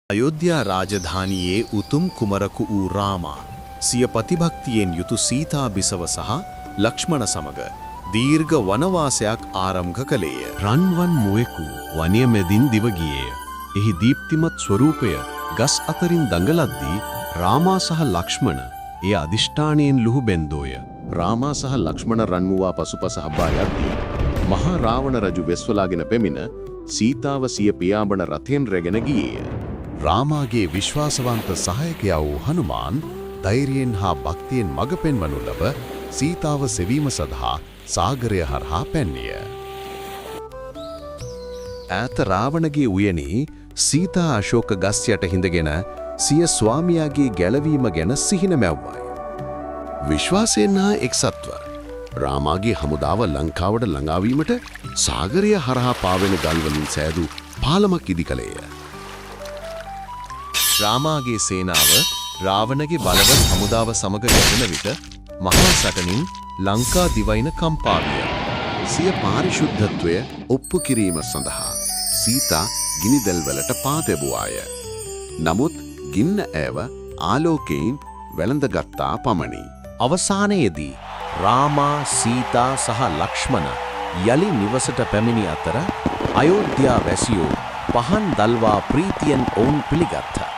අයෝධ්‍යා රාජධානියේ උතුම් කුමරකු වූ රාමා සිය ප්‍රතිභක්තියෙන් යුතු සීතා බිසව සහ ලක්ෂ්මණ සමග දීර්ඝ වනවාසයක් ආරම්භ කළේය. රන්වන් මුවෙකු වනය මැදින් දිව ගියේය. එහි දීප්තිමත් ස්වරූපය ගස් අතරින් දඟලද්දී රාමා සහ ලක්ෂ්මණ එය අදිෂ්ඨානයෙන් ලුහු බැන්දෝය. රාමා සහ ලක්ෂ්මණ රන්මුවා පසුපස හබා යද්දී මහා රාවණ රජු වෙස්වලාගෙන පැමිණ සීතාව සිය පියාඹන රථයෙන් රැගෙන ගියේය. රාමාගේ විශ්වාසවන්ත සහායකයා වූ හනුමාන් ධෛර්යයෙන් හා භක්තියෙන් මඟ පෙන්වනු ලබ සීතාව සෙවීම සඳහා සාගරය හරහා පැන්නිය. ඈත රාවණගේ උයනේ සීතා අශෝක ගස් යට හිඳගෙන සිය ස්වාමියාගේ ගැලවීම ගැන සිහින මැව්වාය. විශ්වාසයෙන් හා එක්සත්ව රාමාගේ හමුදාව ලංකාවට ළඟාවීමට සාගරය හරහා පාවෙන ගල්වලින් සෑදූ පාලමක් ඉදි කළේය. රාමාගේ සේනාව රාවණගේ බලවත් හමුදාව සමග ගැටෙන විට මහා සටනින් ලංකා දිවයින කම්පා විය. සිය පාරිශුද්ධත්වය ඔප්පු කිරීම සඳහා සීතා ගිනිදැල් වලට පා තැබුවාය. නමුත් ගින්න ඇව ආලෝකයෙන් වැළඳගත්තා පමණි. අවසානයේදී රාමා සීතා සහ ලක්ෂ්මණ යලි නිවසට පැමිණි අතර අයෝධ්‍යා වැසියෝ පහන් දල්වා ප්‍රීතියෙන් ඔවුන් පිළිගත්තා.